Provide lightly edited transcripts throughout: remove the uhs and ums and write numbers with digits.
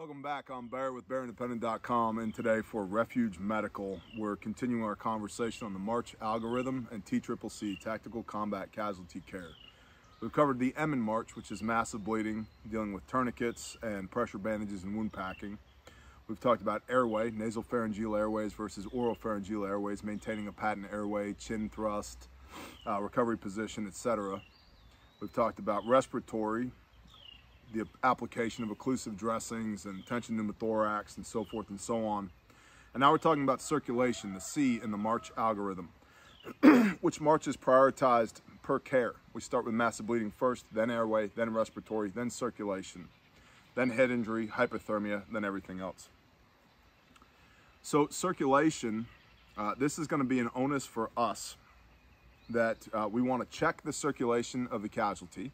Welcome back. I'm Barrett with BarrettIndependent.com, and today for Refuge Medical, we're continuing our conversation on the March algorithm and TCCC, Tactical Combat Casualty Care. We've covered the M in March, which is massive bleeding, dealing with tourniquets and pressure bandages and wound packing. We've talked about airway, nasopharyngeal airways versus oropharyngeal airways, maintaining a patent airway, chin thrust, recovery position, etc. We've talked about respiratory, the application of occlusive dressings and tension pneumothorax and so forth and so on. And now we're talking about circulation, the C in the March algorithm, which March is prioritized per care. We start with massive bleeding first, then airway, then respiratory, then circulation, then head injury, hypothermia, then everything else. So circulation, this is going to be an onus for us that we want to check the circulation of the casualty.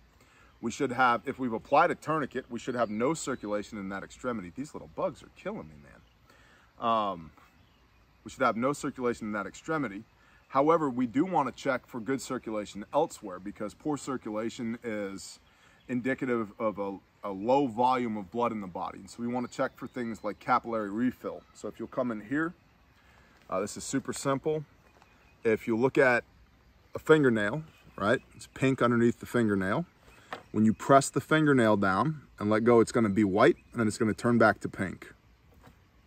We should have, if we've applied a tourniquet, we should have no circulation in that extremity. These little bugs are killing me, man. We should have no circulation in that extremity. However, we do want to check for good circulation elsewhere, because poor circulation is indicative of a low volume of blood in the body. So we want to check for things like capillary refill. So if you'll come in here, this is super simple. If you look at a fingernail, right, it's pink underneath the fingernail. When you press the fingernail down and let go, it's going to be white, and then it's going to turn back to pink.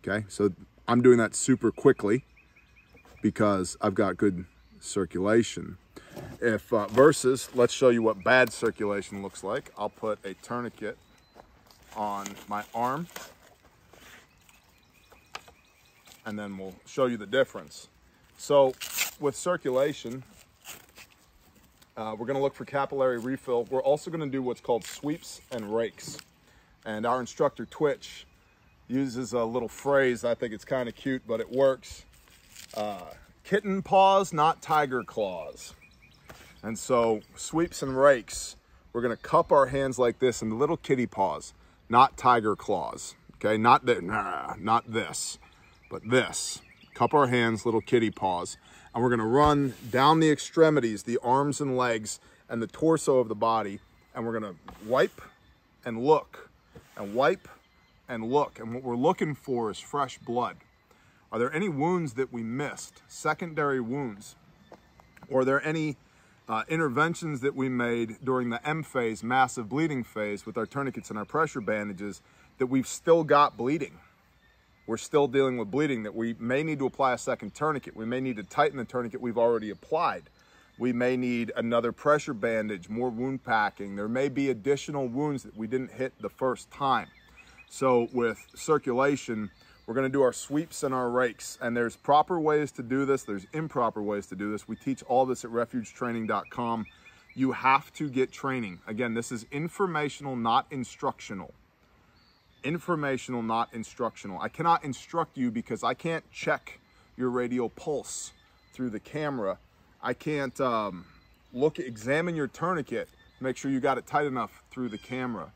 Okay, so I'm doing that super quickly because I've got good circulation. If versus, let's show you what bad circulation looks like. I'll put a tourniquet on my arm, and then we'll show you the difference. So with circulation, we're going to look for capillary refill. We're also going to do what's called sweeps and rakes. And our instructor, Twitch, uses a little phrase. I think it's kind of cute, but it works. Kitten paws, not tiger claws. And so sweeps and rakes, we're going to cup our hands like this into little kitty paws, not tiger claws. Okay, not this, but this. Cup our hands, little kitty paws. And we're going to run down the extremities, the arms and legs, and the torso of the body. And we're going to wipe and look, and wipe and look. And what we're looking for is fresh blood. Are there any wounds that we missed, secondary wounds? Or are there any interventions that we made during the M phase, massive bleeding phase, with our tourniquets and our pressure bandages, that we've still got bleeding? We're still dealing with bleeding, that we may need to apply a second tourniquet. We may need to tighten the tourniquet we've already applied. We may need another pressure bandage, more wound packing. There may be additional wounds that we didn't hit the first time. So with circulation, we're going to do our sweeps and our rakes. And there's proper ways to do this. There's improper ways to do this. We teach all this at refugetraining.com. You have to get training. Again, this is informational, not instructional. Informational, not instructional. I cannot instruct you because I can't check your radial pulse through the camera. I can't examine your tourniquet, make sure you got it tight enough through the camera.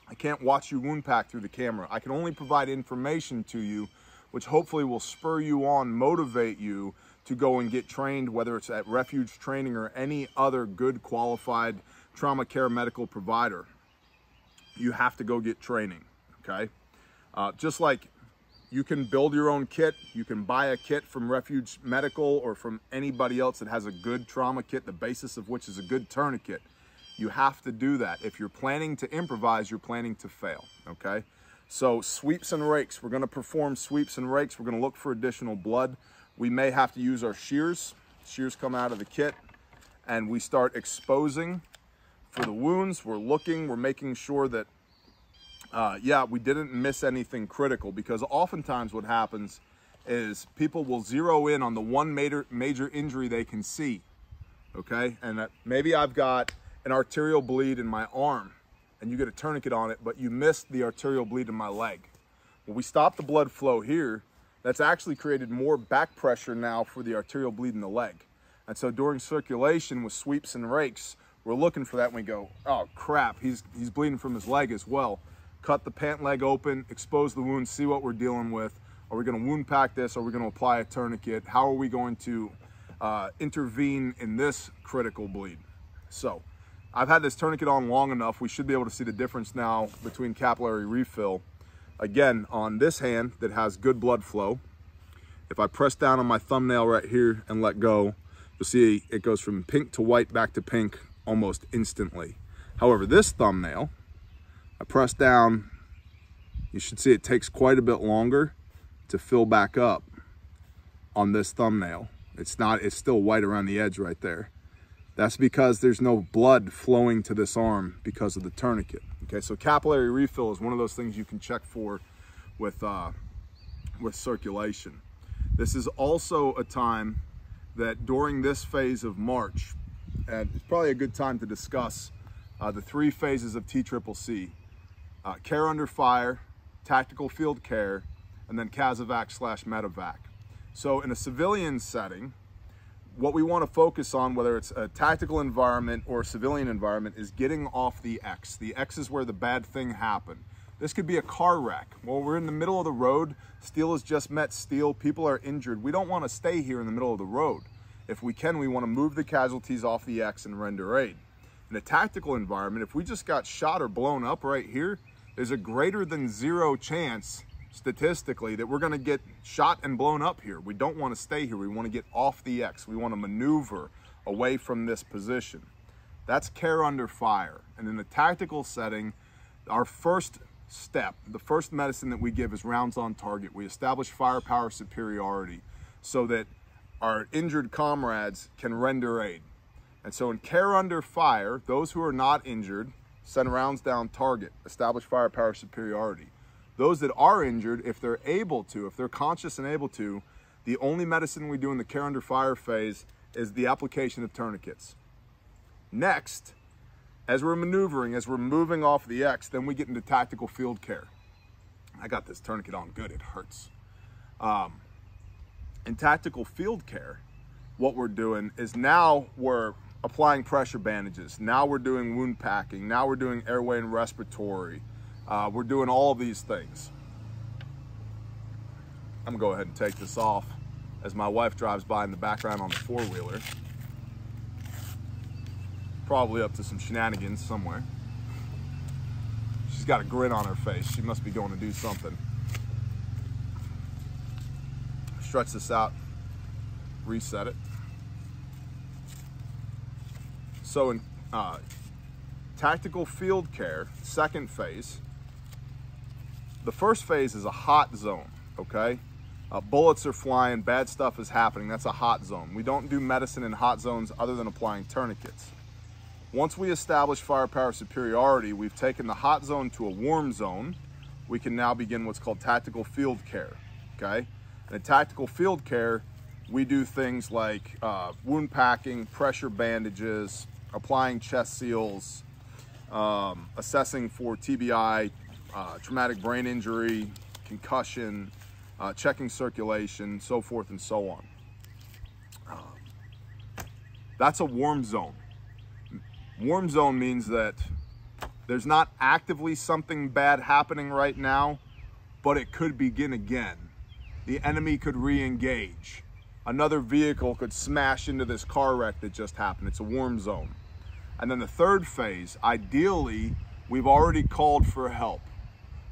I can't watch you wound pack through the camera. I can only provide information to you, which hopefully will spur you on, motivate you to go and get trained, whether it's at Refuge Training or any other good qualified trauma care medical provider. You have to go get training. Okay, just like you can build your own kit, you can buy a kit from Refuge Medical or from anybody else that has a good trauma kit, the basis of which is a good tourniquet. You have to do that. If you're planning to improvise, you're planning to fail. Okay, so sweeps and rakes. We're going to perform sweeps and rakes. We're going to look for additional blood. We may have to use our shears. Shears come out of the kit, and we start exposing for the wounds. We're looking, we're making sure that we didn't miss anything critical, because oftentimes what happens is people will zero in on the one major injury they can see, okay? And maybe I've got an arterial bleed in my arm and you get a tourniquet on it, but you missed the arterial bleed in my leg. Well, we stop the blood flow here. That's actually created more back pressure now for the arterial bleed in the leg. And so during circulation with sweeps and rakes, we're looking for that, and we go, oh crap, he's bleeding from his leg as well. Cut the pant leg open, expose the wound, see what we're dealing with. Are we going to wound pack this? Are we going to apply a tourniquet? How are we going to intervene in this critical bleed? So I've had this tourniquet on long enough. We should be able to see the difference now between capillary refill Again, on this hand that has good blood flow, if I press down on my thumbnail right here and let go, you'll see it goes from pink to white back to pink almost instantly. However, this thumbnail, I press down, you should see it takes quite a bit longer to fill back up on this thumbnail. It's still white around the edge right there. That's because there's no blood flowing to this arm because of the tourniquet. Okay, so capillary refill is one of those things you can check for with circulation. This is also a time that during this phase of March, and it's probably a good time to discuss the 3 phases of TCCC, care under fire, tactical field care, and then CASEVAC/medevac. So in a civilian setting, what we want to focus on, whether it's a tactical environment or a civilian environment, is getting off the X. The X is where the bad thing happened. This could be a car wreck. Well, we're in the middle of the road. Steel has just met steel. People are injured. We don't want to stay here in the middle of the road. If we can, we want to move the casualties off the X and render aid. In a tactical environment, if we just got shot or blown up right here, there's a greater than 0 chance statistically that we're going to get shot and blown up here. We don't want to stay here. We want to get off the X. We want to maneuver away from this position. That's care under fire. And in a tactical setting, our first step, the first medicine that we give is rounds on target. We establish firepower superiority so that our injured comrades can render aid. And so in care under fire, those who are not injured send rounds down target, establish firepower superiority. Those that are injured, if they're able to, if they're conscious and able to, the only medicine we do in the care under fire phase is the application of tourniquets. Next, as we're maneuvering, as we're moving off the X, then we get into tactical field care. I got this tourniquet on good, it hurts. In tactical field care, what we're doing is now we're applying pressure bandages. Now we're doing wound packing. Now we're doing airway and respiratory. We're doing all of these things. I'm gonna go ahead and take this off as my wife drives by in the background on the 4-wheeler. Probably up to some shenanigans somewhere. She's got a grin on her face. She must be going to do something. Stretch this out, reset it. So in tactical field care, second phase, the first phase is a hot zone, okay? Bullets are flying, bad stuff is happening. That's a hot zone. We don't do medicine in hot zones other than applying tourniquets. Once we establish firepower superiority, we've taken the hot zone to a warm zone. We can now begin what's called tactical field care, okay? And in tactical field care, we do things like wound packing, pressure bandages, applying chest seals, assessing for TBI, traumatic brain injury, concussion, checking circulation, so forth and so on. That's a warm zone. Warm zone means that there's not actively something bad happening right now, but it could begin again. The enemy could re-engage. Another vehicle could smash into this car wreck that just happened. It's a warm zone. And then the third phase, ideally, we've already called for help.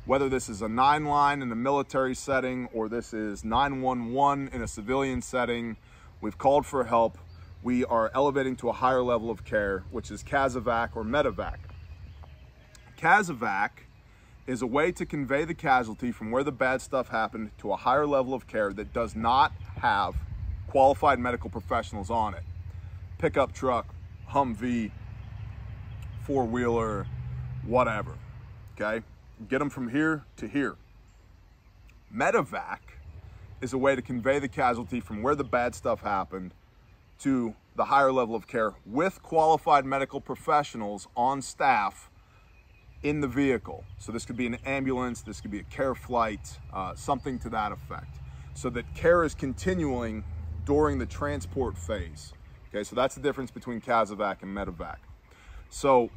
Whether this is a 9-line in a military setting or this is 911 in a civilian setting, we've called for help. We are elevating to a higher level of care, which is CASEVAC or medevac. CASEVAC is a way to convey the casualty from where the bad stuff happened to a higher level of care that does not have qualified medical professionals on it. Pickup truck, Humvee, 4-wheeler, whatever, okay? Get them from here to here. Medevac is a way to convey the casualty from where the bad stuff happened to the higher level of care with qualified medical professionals on staff in the vehicle. So this could be an ambulance, this could be a care flight, something to that effect. So that care is continuing during the transport phase. Okay, so that's the difference between CASEVAC and medevac. So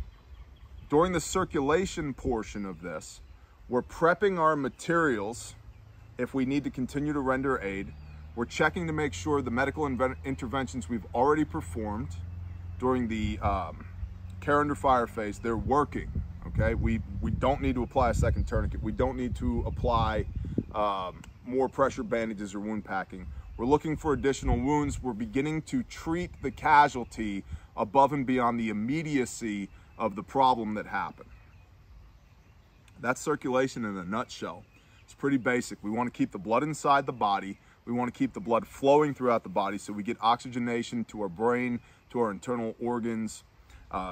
during the circulation portion of this, we're prepping our materials if we need to continue to render aid. We're checking to make sure the medical interventions we've already performed during the care under fire phase, they're working. Okay, we don't need to apply a second tourniquet. We don't need to apply more pressure bandages or wound packing. We're looking for additional wounds. We're beginning to treat the casualty above and beyond the immediacy of the problem that happened. That's circulation in a nutshell. It's pretty basic. We want to keep the blood inside the body. We want to keep the blood flowing throughout the body so we get oxygenation to our brain, to our internal organs,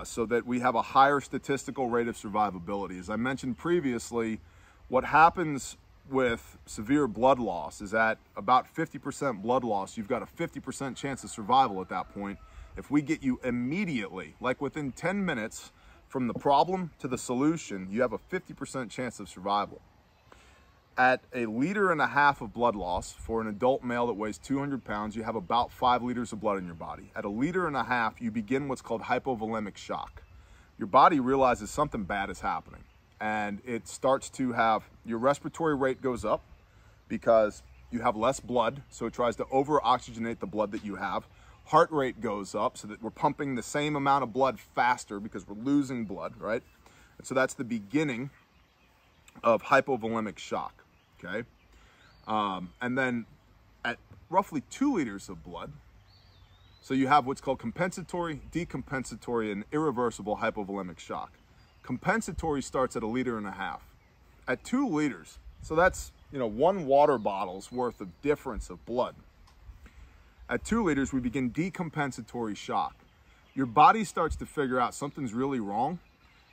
so that we have a higher statistical rate of survivability. As I mentioned previously, what happens with severe blood loss is at about 50% blood loss, you've got a 50% chance of survival at that point. If we get you immediately, like within 10 minutes from the problem to the solution, you have a 50% chance of survival. At 1.5 liters of blood loss for an adult male that weighs 200 pounds, you have about 5 liters of blood in your body. At 1.5 liters, you begin what's called hypovolemic shock. Your body realizes something bad is happening, and it starts to have, your respiratory rate goes up because you have less blood, so it tries to over-oxygenate the blood that you have. Heart rate goes up so that we're pumping the same amount of blood faster because we're losing blood, right? And so that's the beginning of hypovolemic shock, okay? And then at roughly 2 liters of blood, so you have what's called compensatory, decompensatory, and irreversible hypovolemic shock. Compensatory starts at 1.5 liters. At 2 liters, so that's, 1 water bottle's worth of difference of blood. At 2 liters, we begin decompensatory shock. Your body starts to figure out something's really wrong,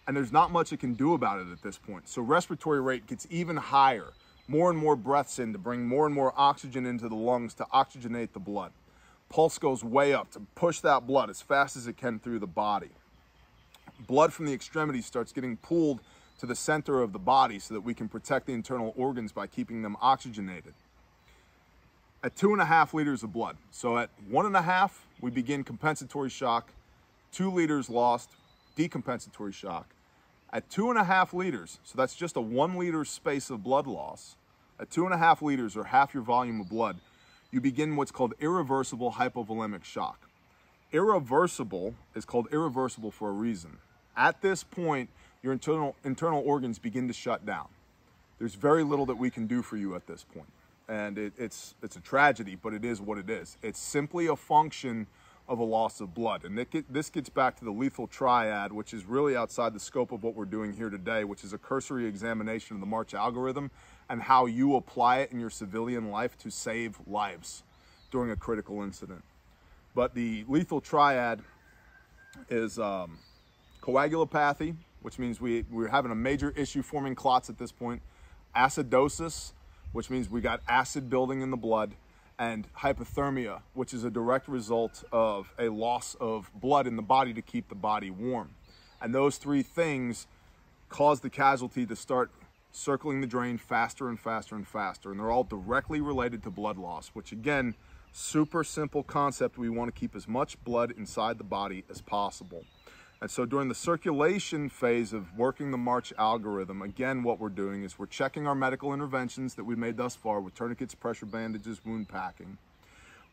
and there's not much it can do about it at this point. So respiratory rate gets even higher, more and more breaths in to bring more and more oxygen into the lungs to oxygenate the blood. Pulse goes way up to push that blood as fast as it can through the body. Blood from the extremities starts getting pulled to the center of the body so that we can protect the internal organs by keeping them oxygenated. At 2.5 liters of blood. So at 1.5, we begin compensatory shock. 2 liters lost, decompensatory shock. At 2.5 liters, so that's just a 1 liter space of blood loss. At 2.5 liters, or half your volume of blood, you begin what's called irreversible hypovolemic shock. Irreversible is called irreversible for a reason. At this point, your internal organs begin to shut down. There's very little that we can do for you at this point. And it's a tragedy, but it is what it is. It's simply a function of a loss of blood. And this gets back to the lethal triad, which is really outside the scope of what we're doing here today, which is a cursory examination of the March algorithm and how you apply it in your civilian life to save lives during a critical incident. But the lethal triad is coagulopathy, which means we're having a major issue forming clots at this point, acidosis, which means we got acid building in the blood, and hypothermia, which is a direct result of a loss of blood in the body to keep the body warm. And those three things cause the casualty to start circling the drain faster and faster and faster. And they're all directly related to blood loss, which again, super simple concept. We want to keep as much blood inside the body as possible. And so during the circulation phase of working the March algorithm, again, what we're doing is we're checking our medical interventions that we've made thus far with tourniquets, pressure bandages, wound packing.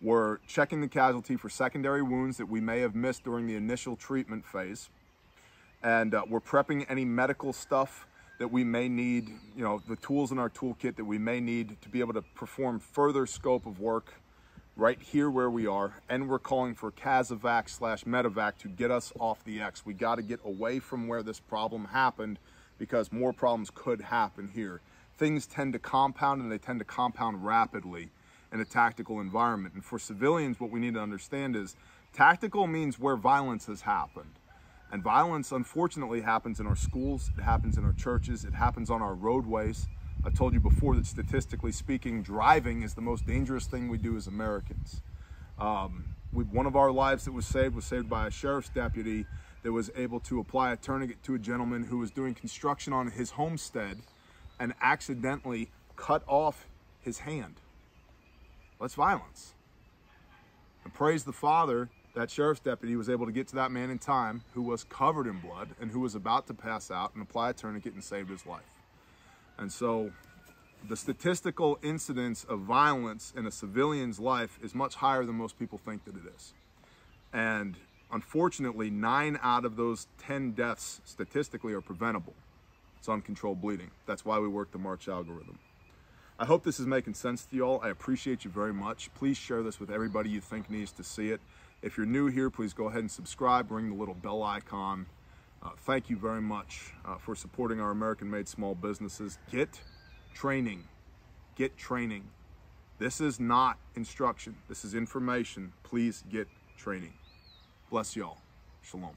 We're checking the casualty for secondary wounds that we may have missed during the initial treatment phase. And we're prepping any medical stuff that we may need, the tools in our toolkit that we may need to be able to perform further scope of work right here where we are, and we're calling for CASEVAC/medevac to get us off the X. We got to get away from where this problem happened because more problems could happen here. Things tend to compound, and they tend to compound rapidly in a tactical environment. And for civilians, what we need to understand is tactical means where violence has happened. And violence, unfortunately, happens in our schools, it happens in our churches, it happens on our roadways. I told you before that statistically speaking, driving is the most dangerous thing we do as Americans. One of our lives that was saved by a sheriff's deputy that was able to apply a tourniquet to a gentleman who was doing construction on his homestead and accidentally cut off his hand. That's violence. And praise the Father, that sheriff's deputy was able to get to that man in time who was covered in blood and who was about to pass out and apply a tourniquet and saved his life. And so the statistical incidence of violence in a civilian's life is much higher than most people think that it is. And Unfortunately, 9 out of those 10 deaths statistically are preventable. It's uncontrolled bleeding. That's why we work the March algorithm. I hope this is making sense to y'all. I appreciate you very much. Please share this with everybody you think needs to see it. If you're new here, please go ahead and subscribe, ring the little bell icon. Thank you very much for supporting our American-made small businesses. Get training. Get training. This is not instruction. This is information. Please get training. Bless y'all. Shalom.